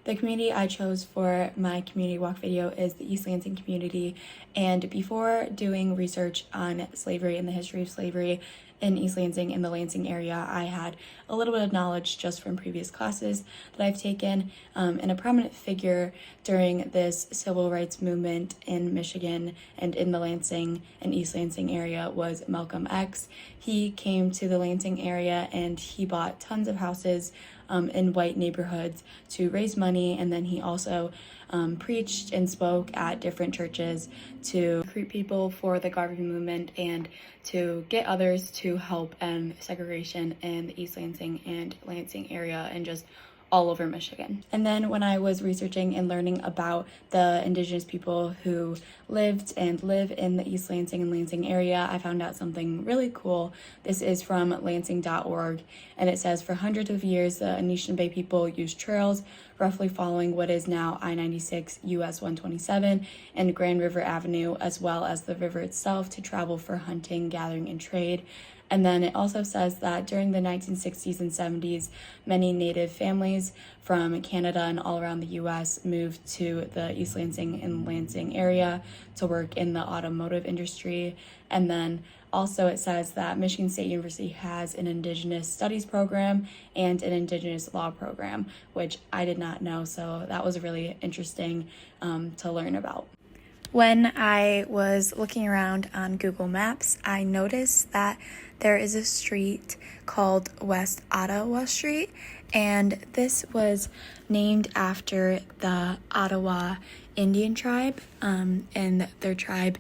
The community I chose for my community walk video is the East Lansing community, and before doing research on slavery and the history of slavery in East Lansing, in the Lansing area, I had a little bit of knowledge just from previous classes that I've taken, and a prominent figure during this civil rights movement in Michigan and in the Lansing and East Lansing area was Malcolm X. He came to the Lansing area and he bought tons of houses in white neighborhoods to raise money, and then he also preached and spoke at different churches to recruit people for the Garvey movement and to get others to help end segregation in the East Lansing and Lansing area and just all over Michigan. And then when I was researching and learning about the indigenous people who lived and live in the East Lansing and Lansing area, I found out something really cool. This is from Lansing.org, and it says, for hundreds of years, the Anishinaabe people used trails roughly following what is now I-96, US 127, and Grand River Avenue, as well as the river itself, to travel for hunting, gathering, and trade. And then it also says that during the 1960s and 70s, many Native families from Canada and all around the U.S. moved to the East Lansing and Lansing area to work in the automotive industry. And then also it says that Michigan State University has an Indigenous Studies program and an Indigenous Law program, which I did not know, so that was really interesting to learn about. When I was looking around on Google Maps, I noticed that there is a street called West Ottawa Street, and this was named after the Ottawa Indian tribe, and their tribe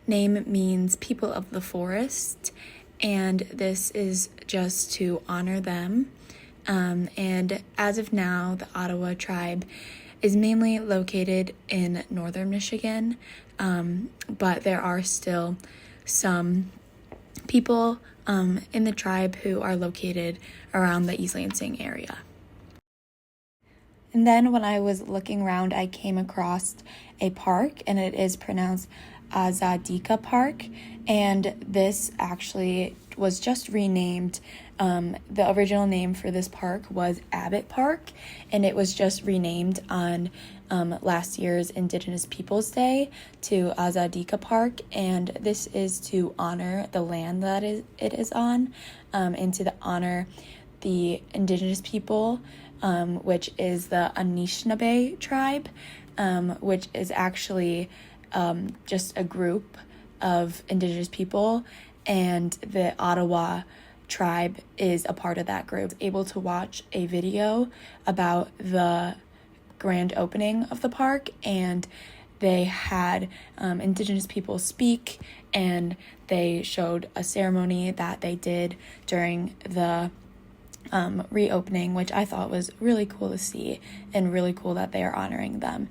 name means people of the forest, and this is just to honor them. And as of now, the Ottawa tribe is mainly located in northern Michigan, but there are still some people in the tribe who are located around the East Lansing area. And then when I was looking around, I came across a park, and it is pronounced Azadika Park, and this actually was just renamed. The original name for this park was Abbott Park, and it was just renamed on last year's Indigenous Peoples Day to Azadika Park, and this is to honor the land that it is on, and to honor the Indigenous people, which is the Anishinaabe tribe, which is actually just a group of Indigenous people, and the Ottawa tribe is a part of that group. Able to watch a video about the grand opening of the park, and they had Indigenous people speak, and they showed a ceremony that they did during the reopening, which I thought was really cool to see and really cool that they are honoring them.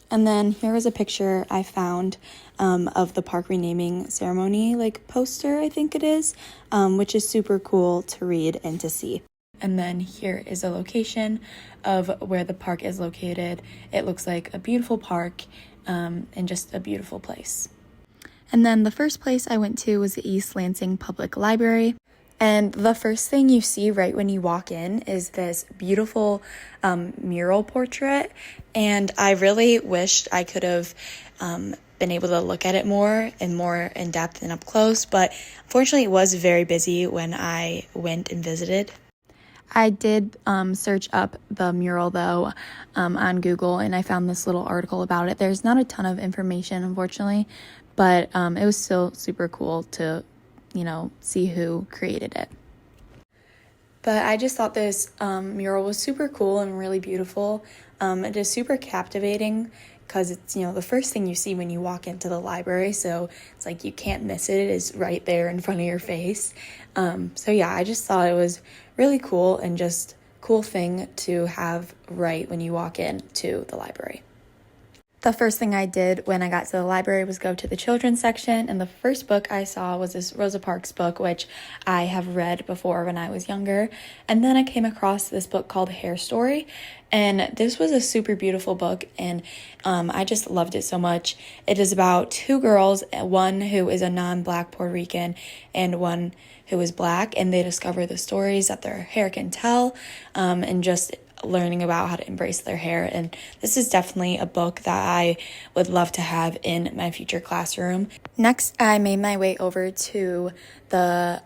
And then here is a picture I found of the park renaming ceremony, poster, I think it is, which is super cool to read and to see. And then here is a location of where the park is located. It looks like a beautiful park and just a beautiful place. And then the first place I went to was the East Lansing Public Library. And the first thing you see right when you walk in is this beautiful mural portrait. And I really wished I could have been able to look at it more in depth and up close. But unfortunately, it was very busy when I went and visited. I did search up the mural, though, on Google, and I found this little article about it. There's not a ton of information, unfortunately, but it was still super cool to see who created it. But I just thought this mural was super cool and really beautiful. It is super captivating because it's, the first thing you see when you walk into the library. So it's like you can't miss it. It is right there in front of your face. So yeah, I just thought it was really cool and just cool thing to have right when you walk into the library. The first thing I did when I got to the library was go to the children's section, and the first book I saw was this Rosa Parks book, which I have read before when I was younger. And then I came across this book called Hair Story, and this was a super beautiful book, and I just loved it so much. It is about two girls, one who is a non-Black Puerto Rican and one who is Black, and they discover the stories that their hair can tell, and just learning about how to embrace their hair. And this is definitely a book that I would love to have in my future classroom. Next, I made my way over to the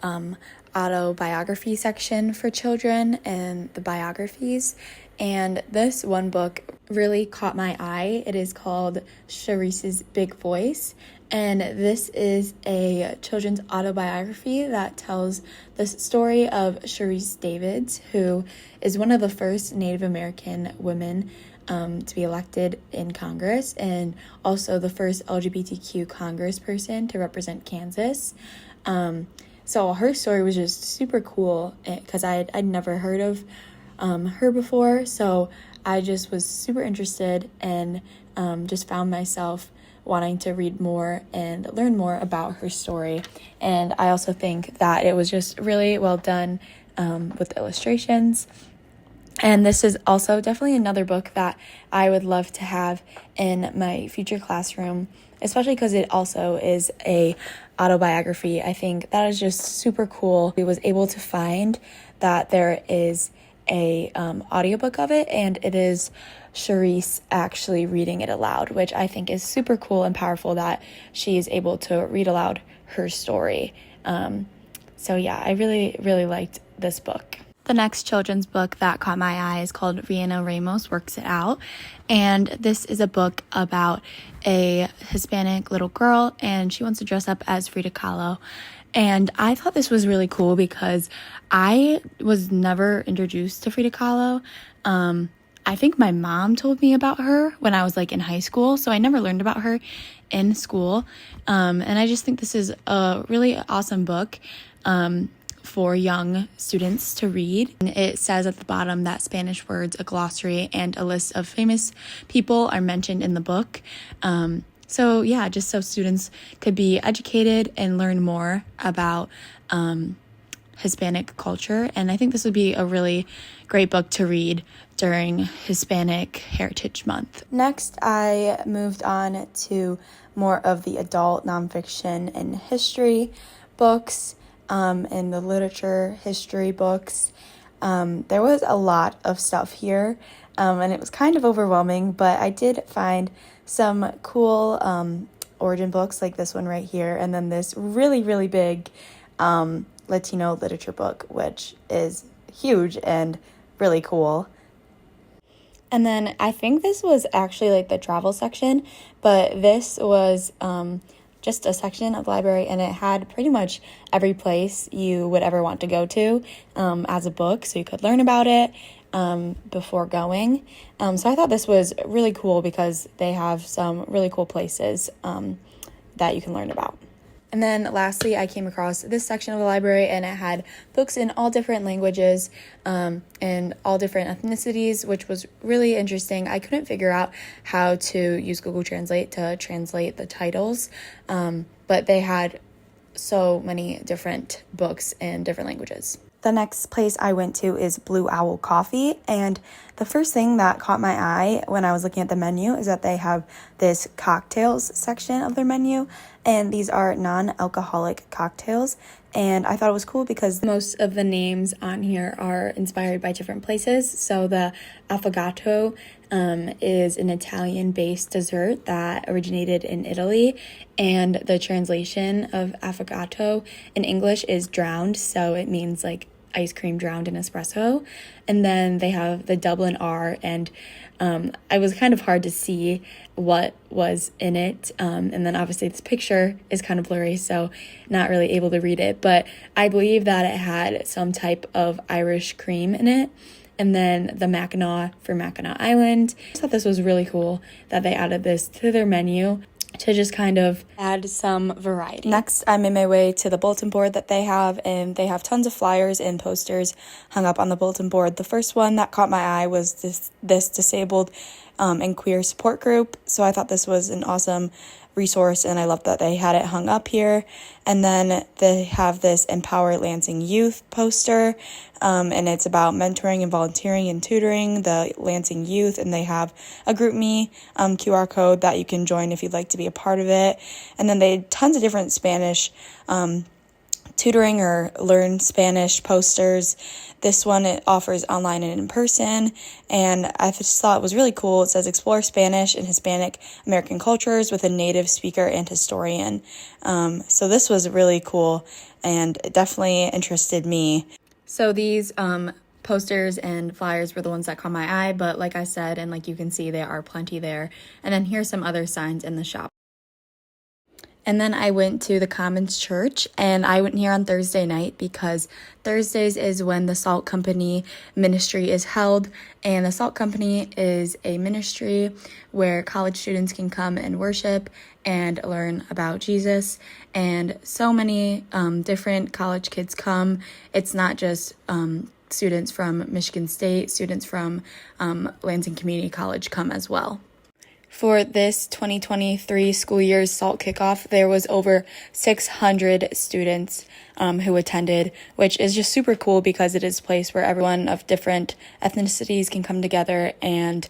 autobiography section for children and the biographies. And this one book really caught my eye. It is called Sharice's Big Voice. And this is a children's autobiography that tells the story of Sharice Davids, who is one of the first Native American women to be elected in Congress, and also the first LGBTQ congressperson to represent Kansas. So her story was just super cool because I'd never heard of her before. So I just was super interested and just found myself wanting to read more and learn more about her story. And I also think that it was just really well done with the illustrations. And this is also definitely another book that I would love to have in my future classroom, especially because it also is a autobiography. I think that is just super cool. I was able to find that there is a audiobook of it, and it is Sharice actually reading it aloud, which I think is super cool and powerful that she is able to read aloud her story. So yeah, I really, really liked this book. The next children's book that caught my eye is called Rihanna Ramos Works It Out. And this is a book about a Hispanic little girl, and she wants to dress up as Frida Kahlo. And I thought this was really cool because I was never introduced to Frida Kahlo. I think my mom told me about her when I was like in high school, so I never learned about her in school. And I just think this is a really awesome book for young students to read. And it says at the bottom that Spanish words, a glossary, and a list of famous people are mentioned in the book. So yeah, just so students could be educated and learn more about Hispanic culture. And I think this would be a really great book to read during Hispanic Heritage Month. Next, I moved on to more of the adult nonfiction and history books and the literature history books. There was a lot of stuff here, and it was kind of overwhelming, but I did find some cool origin books like this one right here, and then this really, really big Latino literature book, which is huge and really cool. And then I think this was actually like the travel section, but this was just a section of the library, and it had pretty much every place you would ever want to go to as a book, so you could learn about it before going. So I thought this was really cool because they have some really cool places that you can learn about. And then lastly, I came across this section of the library, and it had books in all different languages and all different ethnicities, which was really interesting. I couldn't figure out how to use Google Translate to translate the titles, but they had so many different books in different languages. The next place I went to is Blue Owl Coffee, and the first thing that caught my eye when I was looking at the menu is that they have this cocktails section of their menu, and these are non-alcoholic cocktails, and I thought it was cool because most of the names on here are inspired by different places. So the affogato is an Italian-based dessert that originated in Italy, and the translation of affogato in English is drowned, so it means like ice cream drowned in espresso. And then they have the Dublin R, and it was kind of hard to see what was in it, and then obviously this picture is kind of blurry, so not really able to read it, but I believe that it had some type of Irish cream in it. And then the Mackinac for Mackinac Island. I thought this was really cool that they added this to their menu to just kind of add some variety. Next, I made my way to the bulletin board that they have, and they have tons of flyers and posters hung up on the bulletin board. The first one that caught my eye was this disabled and queer support group. So I thought this was an awesome resource, and I love that they had it hung up here. And then they have this Empower Lansing Youth poster, and it's about mentoring and volunteering and tutoring the Lansing youth, and they have a GroupMe QR code that you can join if you'd like to be a part of it. And then they had tons of different Spanish tutoring or learn Spanish posters. This one, it offers online and in person, and I just thought it was really cool. It says explore Spanish and Hispanic American cultures with a native speaker and historian. So this was really cool, and it definitely interested me. So these posters and flyers were the ones that caught my eye, but like I said, and like you can see, there are plenty there. And then here's some other signs in the shop. And then I went to the Commons Church, and I went here on Thursday night because Thursdays is when the Salt Company ministry is held. And the Salt Company is a ministry where college students can come and worship and learn about Jesus. And so many different college kids come. It's not just students from Michigan State, students from Lansing Community College come as well. For this 2023 school year's SALT kickoff, there was over 600 students who attended, which is just super cool because it is a place where everyone of different ethnicities can come together and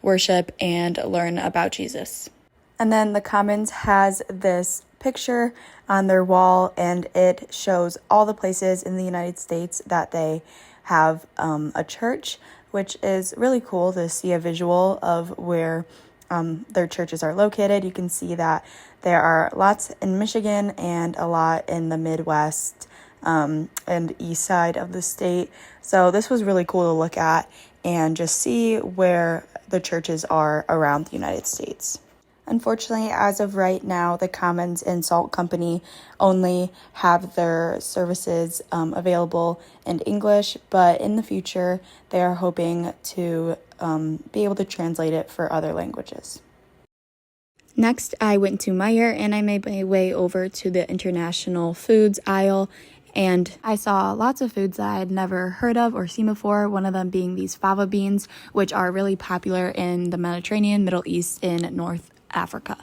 worship and learn about Jesus. And then the Commons has this picture on their wall, and it shows all the places in the United States that they have a church, which is really cool to see a visual of where their churches are located. You can see that there are lots in Michigan and a lot in the Midwest and east side of the state. So this was really cool to look at and just see where the churches are around the United States. Unfortunately, as of right now, the Commons and Salt Company only have their services available in English, but in the future, they are hoping to be able to translate it for other languages. Next, I went to Meijer, and I made my way over to the international foods aisle, and I saw lots of foods that I had never heard of or seen before, one of them being these fava beans, which are really popular in the Mediterranean, Middle East, and North Africa.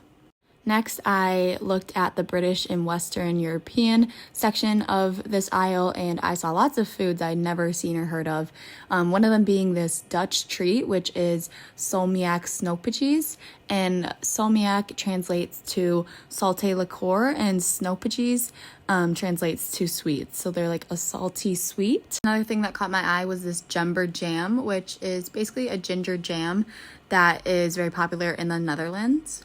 Next, I looked at the British and Western European section of this aisle, and I saw lots of foods I'd never seen or heard of. One of them being this Dutch treat, which is salmiak snoepjes, and salmiak translates to saute liqueur, and snoepjes translates to sweet. So they're like a salty sweet. Another thing that caught my eye was this Gember jam, which is basically a ginger jam that is very popular in the Netherlands.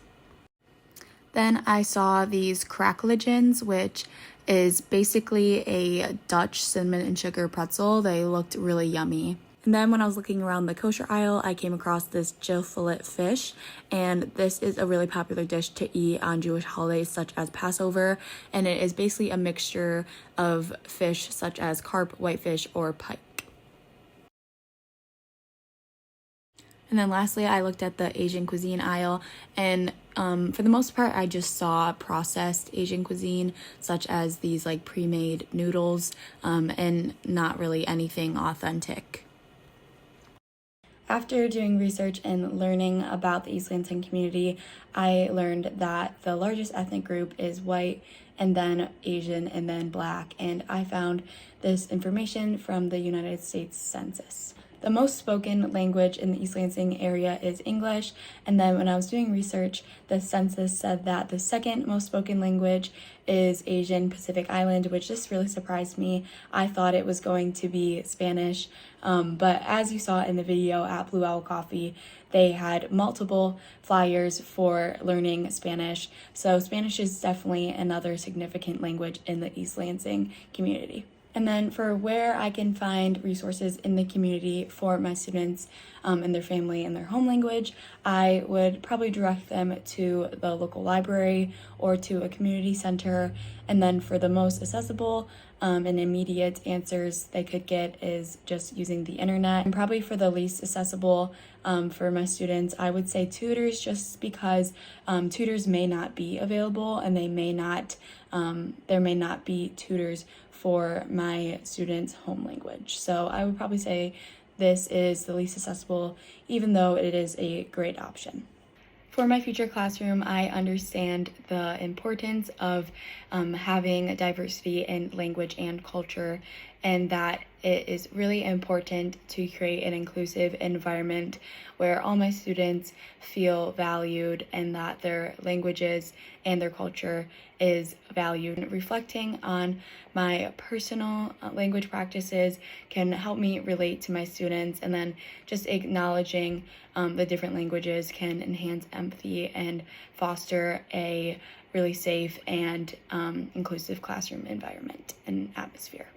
Then I saw these Krakeliggens, which is basically a Dutch cinnamon and sugar pretzel. They looked really yummy. And then when I was looking around the kosher aisle, I came across this gefilet fish, and this is a really popular dish to eat on Jewish holidays such as Passover, and it is basically a mixture of fish such as carp, whitefish, or pike. And then lastly, I looked at the Asian cuisine aisle, and for the most part, I just saw processed Asian cuisine, such as these like pre-made noodles, and not really anything authentic. After doing research and learning about the East Lansing community, I learned that the largest ethnic group is white, and then Asian, and then Black, and I found this information from the United States Census. The most spoken language in the East Lansing area is English, and then when I was doing research, the census said that the second most spoken language is Asian Pacific Island, which just really surprised me. I thought it was going to be Spanish, but as you saw in the video at Blue Owl Coffee, they had multiple flyers for learning Spanish, so Spanish is definitely another significant language in the East Lansing community. And then for where I can find resources in the community for my students and their family and their home language, I would probably direct them to the local library or to a community center. And then for the most accessible and immediate answers they could get is just using the internet. And probably for the least accessible for my students, I would say tutors, just because tutors may not be available, and there may not be tutors for my students' home language. So I would probably say this is the least accessible, even though it is a great option. For my future classroom, I understand the importance of having diversity in language and culture, and that it is really important to create an inclusive environment where all my students feel valued and that their languages and their culture is valued. Reflecting on my personal language practices can help me relate to my students, and then just acknowledging the different languages can enhance empathy and foster a really safe and inclusive classroom environment and atmosphere.